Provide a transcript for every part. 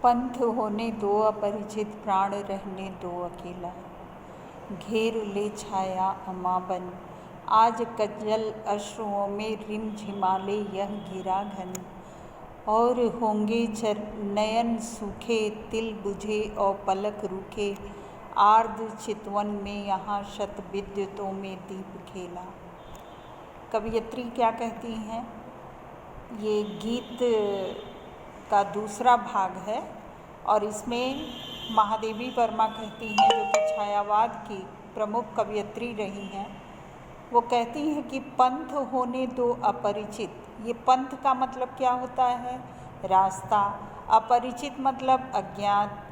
पंथ होने दो अपरिचित, प्राण रहने दो अकेला। घेर ले छाया अमावन, आज कज्जल अश्रुओं में रिम झिमाले यह घिरा घन। और होंगे नयन सूखे, तिल बुझे और पलक रूखे, आर्द्र चितवन में यहाँ शत विद्युतों में दीप खेला। कवयित्री क्या कहती हैं? ये गीत का दूसरा भाग है और इसमें महादेवी वर्मा कहती हैं, जो कि छायावाद की प्रमुख कवयित्री रही हैं। वो कहती हैं कि पंथ होने दो अपरिचित। ये पंथ का मतलब क्या होता है? रास्ता। अपरिचित मतलब अज्ञात।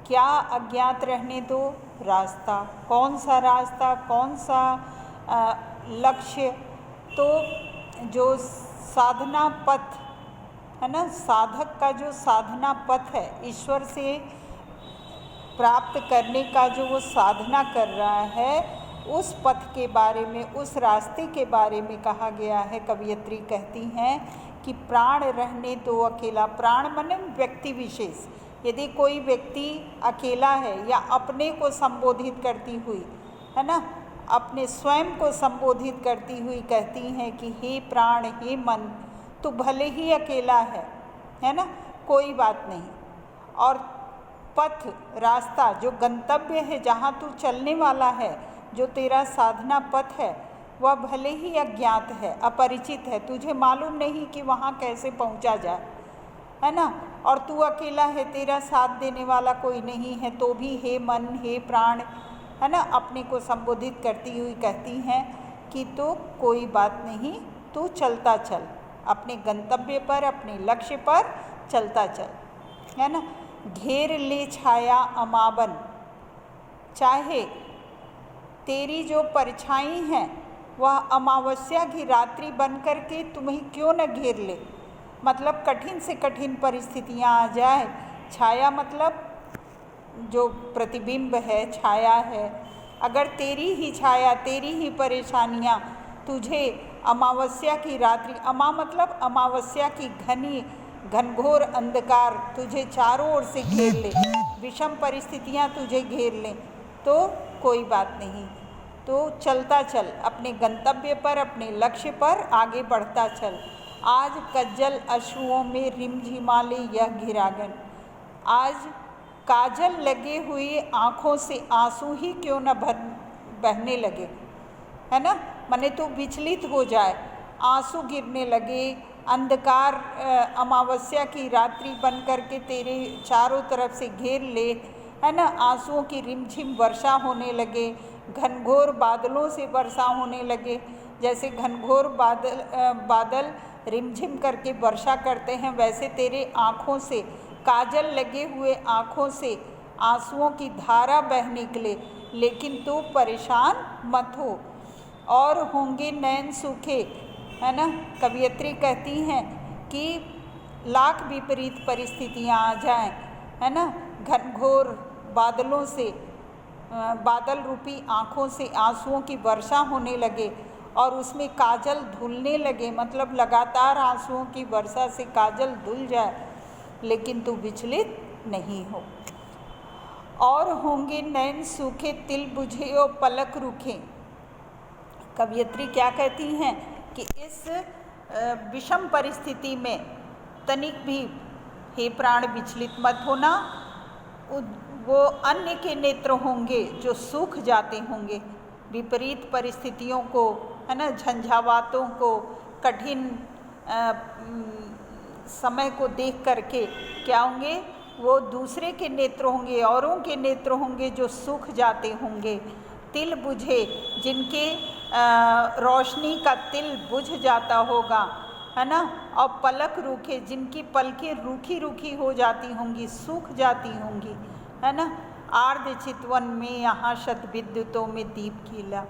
क्या अज्ञात रहने दो? रास्ता। कौन सा रास्ता, कौन सा लक्ष्य? तो जो साधना पथ है ना, साधक का जो साधना पथ है, ईश्वर से प्राप्त करने का जो वो साधना कर रहा है, उस पथ के बारे में, उस रास्ते के बारे में कहा गया है। कवयित्री कहती हैं कि प्राण रहने दो अकेला। प्राण माने व्यक्ति विशेष। यदि कोई व्यक्ति अकेला है या अपने को संबोधित करती हुई, है ना, अपने स्वयं को संबोधित करती हुई कहती हैं कि हे प्राण, हे मन, तो भले ही अकेला है ना, कोई बात नहीं। और पथ, रास्ता, जो गंतव्य है, जहाँ तू चलने वाला है, जो तेरा साधना पथ है, वह भले ही अज्ञात है, अपरिचित है, तुझे मालूम नहीं कि वहाँ कैसे पहुँचा जाए, है ना। और तू अकेला है, तेरा साथ देने वाला कोई नहीं है, तो भी हे मन, हे प्राण, है ना, अपने को संबोधित करती हुई कहती हैं कि तो कोई बात नहीं, तू चलता चल, अपने गंतव्य पर, अपने लक्ष्य पर चलता चल, है ना। घेर ले छाया अमावन, चाहे तेरी जो परछाई है वह अमावस्या की रात्रि बन कर के तुम्हें क्यों न घेर ले। मतलब कठिन से कठिन परिस्थितियां आ जाए, छाया मतलब जो प्रतिबिंब है, छाया है, अगर तेरी ही छाया, तेरी ही परेशानियां तुझे अमावस्या की रात्रि, अमा मतलब अमावस्या की घनघोर अंधकार तुझे चारों ओर से घेर ले, विषम परिस्थितियां तुझे घेर लें, तो कोई बात नहीं, तो चलता चल, अपने गंतव्य पर, अपने लक्ष्य पर आगे बढ़ता चल। आज कज्जल अश्रुओं में रिमझिमाले यह घिरागन, आज काजल लगे हुए आँखों से आंसू ही क्यों न बहने लगे, है ना। माने तो विचलित हो जाए, आंसू गिरने लगे, अंधकार अमावस्या की रात्रि बन कर के तेरे चारों तरफ से घेर ले, है ना, आंसुओं की रिमझिम वर्षा होने लगे, घनघोर बादलों से वर्षा होने लगे। जैसे घनघोर बादल रिमझिम करके वर्षा करते हैं, वैसे तेरे आँखों से, काजल लगे हुए आँखों से आंसुओं की धारा बह निकले, लेकिन तू परेशान मत हो। और होंगे नयन सूखे, है ना। कवयित्री कहती हैं कि लाख विपरीत परिस्थितियां आ जाएं, है ना, घनघोर बादलों से, बादल रूपी आँखों से आंसुओं की वर्षा होने लगे और उसमें काजल धुलने लगे, मतलब लगातार आंसुओं की वर्षा से काजल धुल जाए, लेकिन तू विचलित नहीं हो। और होंगे नयन सूखे, तिल बुझे और पलक रूखे। कवयित्री क्या कहती हैं कि इस विषम परिस्थिति में तनिक भी, हे प्राण, विचलित मत होना। वो अन्य के नेत्र होंगे जो सूख जाते होंगे विपरीत परिस्थितियों को, है ना, झंझावातों को, कठिन समय को देख करके क्या होंगे, वो दूसरे के नेत्र होंगे, औरों के नेत्र होंगे जो सूख जाते होंगे। तिल बुझे, जिनके रोशनी का तिल बुझ जाता होगा, है ना, और पलक रूखे, जिनकी पलकें रूखी रूखी हो जाती होंगी, सूख जाती होंगी, है ना। आर्द्र चितवन में यहाँ शत विद्युतों में दीप खिला।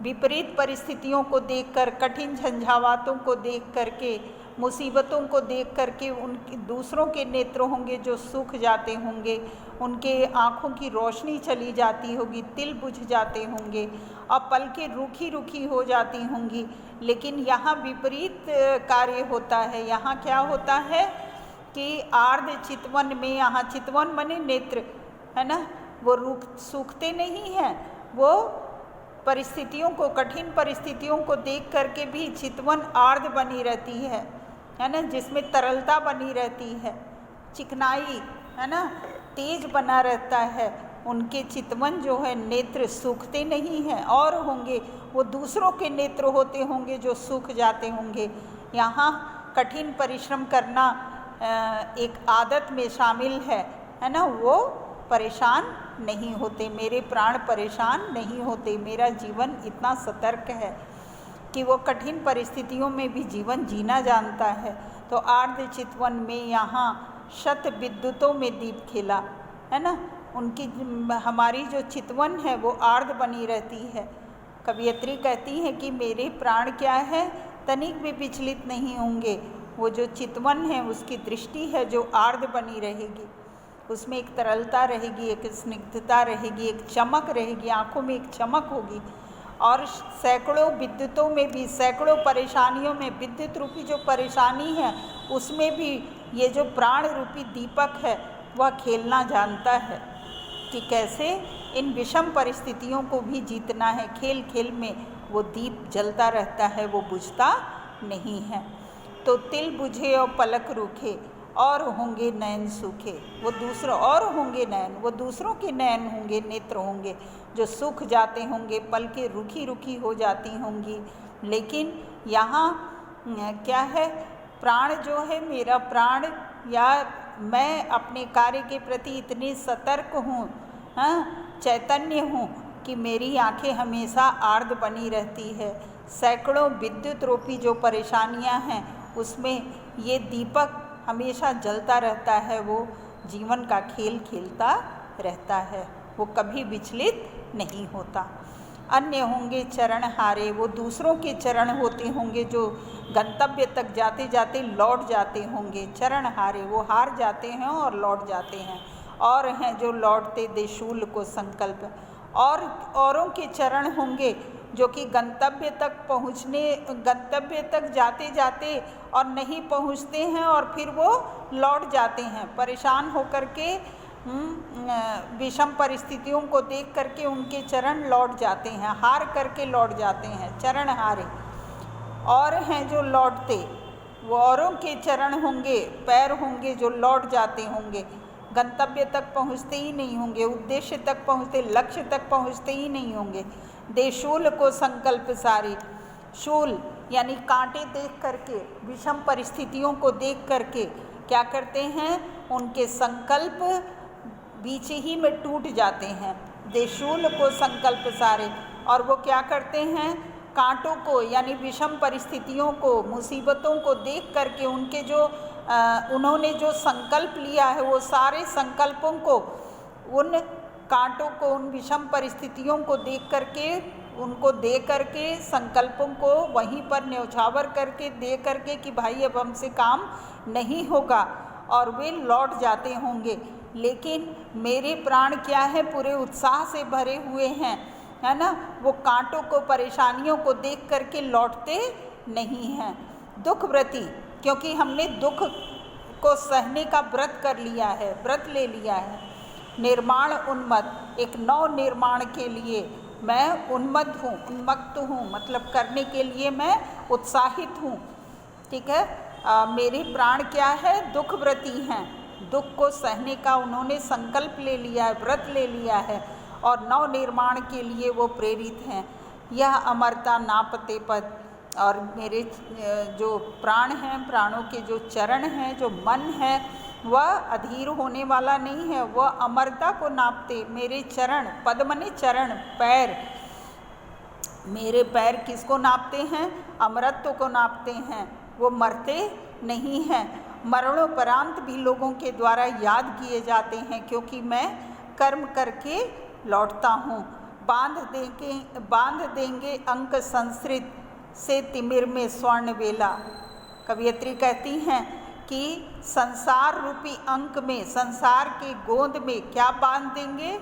विपरीत परिस्थितियों को देखकर, कठिन झंझावातों को देख करके, मुसीबतों को देख करके उनके दूसरों के नेत्र होंगे जो सूख जाते होंगे, उनके आँखों की रोशनी चली जाती होगी, तिल बुझ जाते होंगे और पलकें रूखी रूखी हो जाती होंगी। लेकिन यहाँ विपरीत कार्य होता है। यहाँ क्या होता है कि आर्ध चितवन में, यहाँ चितवन मने नेत्र है ना, वो सूखते नहीं हैं। वो परिस्थितियों को, कठिन परिस्थितियों को देख करके भी चितवन आर्ध बनी रहती है ना, जिसमें तरलता बनी रहती है, चिकनाई है ना, तेज बना रहता है। उनके चितवन जो है नेत्र सूखते नहीं हैं, और होंगे वो दूसरों के नेत्र होते होंगे जो सूख जाते होंगे। यहाँ कठिन परिश्रम करना एक आदत में शामिल है ना, वो परेशान नहीं होते, मेरे प्राण परेशान नहीं होते। मेरा जीवन इतना सतर्क है कि वो कठिन परिस्थितियों में भी जीवन जीना जानता है। तो आर्ध चितवन में यहाँ शत विद्युतों में दीप खिला है ना, उनकी हमारी जो चितवन है वो आर्ध बनी रहती है। कवियत्री कहती है कि मेरे प्राण क्या है, तनिक भी विचलित नहीं होंगे। वो जो चितवन है उसकी दृष्टि है जो आर्ध बनी रहेगी, उसमें एक तरलता रहेगी, एक स्निग्धता रहेगी, एक चमक रहेगी, आँखों में एक चमक होगी। और सैकड़ों विद्युतों में भी, सैकड़ों परेशानियों में, विद्युत रूपी जो परेशानी है उसमें भी ये जो प्राण रूपी दीपक है वह खेलना जानता है कि कैसे इन विषम परिस्थितियों को भी जीतना है। खेल खेल में वो दीप जलता रहता है, वो बुझता नहीं है। तो तिल बुझे और पलक रूखे, और होंगे नयन सूखे। वो दूसरों, और होंगे नयन, वो दूसरों के नयन होंगे, नेत्र होंगे जो सूख जाते होंगे, पलकें रुखी रुखी हो जाती होंगी। लेकिन यहाँ क्या है, प्राण जो है, मेरा प्राण या मैं अपने कार्य के प्रति इतनी सतर्क हूँ, चैतन्य हूँ कि मेरी आंखें हमेशा आर्ध बनी रहती है। सैकड़ों विद्युत रूपी जो परेशानियाँ हैं उसमें ये दीपक हमेशा जलता रहता है, वो जीवन का खेल खेलता रहता है, वो कभी विचलित नहीं होता। अन्य होंगे चरण हारे, वो दूसरों के चरण होते होंगे जो गंतव्य तक जाते जाते लौट जाते होंगे। चरण हारे, वो हार जाते हैं और लौट जाते हैं। और हैं जो लौटते देशूल को संकल्प, और औरों के चरण होंगे जो कि गंतव्य तक जाते जाते और नहीं पहुंचते हैं, और फिर वो लौट जाते हैं परेशान होकर के, विषम परिस्थितियों को देख करके उनके चरण लौट जाते हैं, हार करके लौट जाते हैं, चरण हारे। और हैं जो लौटते, वो औरों के चरण होंगे, पैर होंगे जो लौट जाते होंगे, गंतव्य तक पहुँचते ही नहीं होंगे, उद्देश्य तक पहुँचते, लक्ष्य तक पहुँचते ही नहीं होंगे। देशूल को संकल्प सारी, शूल यानी कांटे देख करके, विषम परिस्थितियों को देख करके क्या करते हैं, उनके संकल्प बीच ही में टूट जाते हैं। देशूल को संकल्प सारे, और वो क्या करते हैं, कांटों को यानी विषम परिस्थितियों को, मुसीबतों को देख करके उनके जो उन्होंने जो संकल्प लिया है वो सारे संकल्पों को, उन कांटों को, उन विषम परिस्थितियों को देख करके, उनको दे करके, संकल्पों को वहीं पर न्यौछावर करके दे करके कि भाई अब हमसे काम नहीं होगा, और वे लौट जाते होंगे। लेकिन मेरे प्राण क्या है, पूरे उत्साह से भरे हुए हैं, है ना, वो कांटों को, परेशानियों को देख करके लौटते नहीं हैं। दुख व्रती, क्योंकि हमने दुख को सहने का व्रत कर लिया है, व्रत ले लिया है। निर्माण उन्मत्त, एक नव निर्माण के लिए मैं उन्मत्त हूँ, उन्मत्त हूँ, मतलब करने के लिए मैं उत्साहित हूँ। ठीक है, मेरे प्राण क्या है, दुख व्रती हैं, दुख को सहने का उन्होंने संकल्प ले लिया है, व्रत ले लिया है, और नव निर्माण के लिए वो प्रेरित हैं। यह अमरता नापते पद, और मेरे जो प्राण हैं, प्राणों के जो चरण हैं, जो मन है, वह अधीर होने वाला नहीं है, वह अमरता को नापते। मेरे चरण, पद मने चरण, पैर, मेरे पैर किसको नापते हैं, अमरत्व को नापते हैं, वो मरते नहीं हैं। मरणोपरांत भी लोगों के द्वारा याद किए जाते हैं, क्योंकि मैं कर्म करके लौटता हूँ। बांध देंगे अंक संस्कृत से तिमिर में स्वर्ण वेला। कवियत्री कहती हैं कि संसार रूपी अंक में, संसार के गोंद में क्या बांध देंगे,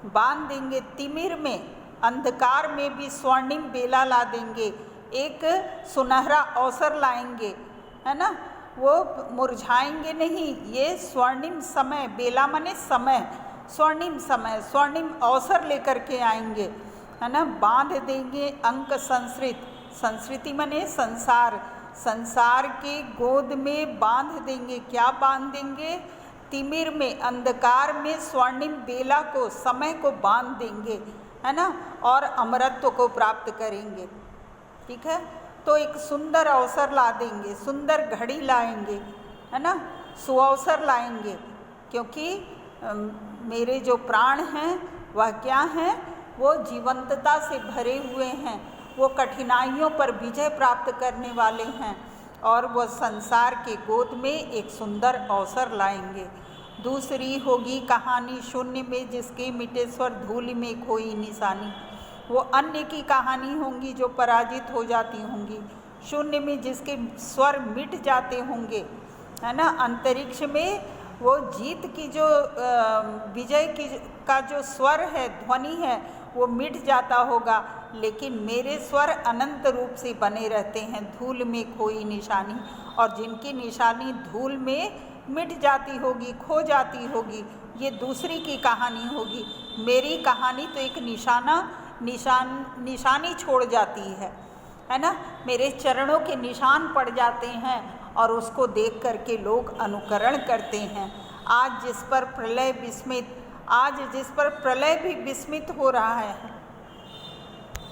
बांध देंगे तिमिर में, अंधकार में भी स्वर्णिम बेला ला देंगे, एक सुनहरा अवसर लाएंगे, है ना। वो मुरझाएंगे नहीं। ये स्वर्णिम समय, बेला मने समय, स्वर्णिम समय, स्वर्णिम अवसर लेकर के आएंगे, है ना। बांध देंगे अंक संस्कृत, संस्कृति मने संसार, संसार के गोद में बांध देंगे। क्या बांध देंगे? तिमिर में, अंधकार में स्वर्णिम बेला को, समय को बांध देंगे, है ना, और अमरत्व को प्राप्त करेंगे। ठीक है, तो एक सुंदर अवसर ला देंगे, सुंदर घड़ी लाएंगे, है ना, सुअवसर लाएंगे। क्योंकि मेरे जो प्राण हैं वह क्या हैं? वो जीवंतता से भरे हुए हैं, वो कठिनाइयों पर विजय प्राप्त करने वाले हैं, और वह संसार के गोद में एक सुंदर अवसर लाएंगे। दूसरी होगी कहानी शून्य में जिसके मिटे स्वर धूलि में खोई निशानी। वो अन्य की कहानी होंगी जो पराजित हो जाती होंगी, शून्य में जिसके स्वर मिट जाते होंगे, है ना। अंतरिक्ष में वो जीत की जो विजय की का जो स्वर है, ध्वनि है, वो मिट जाता होगा, लेकिन मेरे स्वर अनंत रूप से बने रहते हैं, धूल में कोई निशानी। और जिनकी निशानी धूल में मिट जाती होगी, खो जाती होगी, ये दूसरी की कहानी होगी। मेरी कहानी तो एक निशानी छोड़ जाती है ना। मेरे चरणों के निशान पड़ जाते हैं और उसको देख करके लोग अनुकरण करते हैं। आज जिस पर प्रलय भी विस्मित हो रहा है,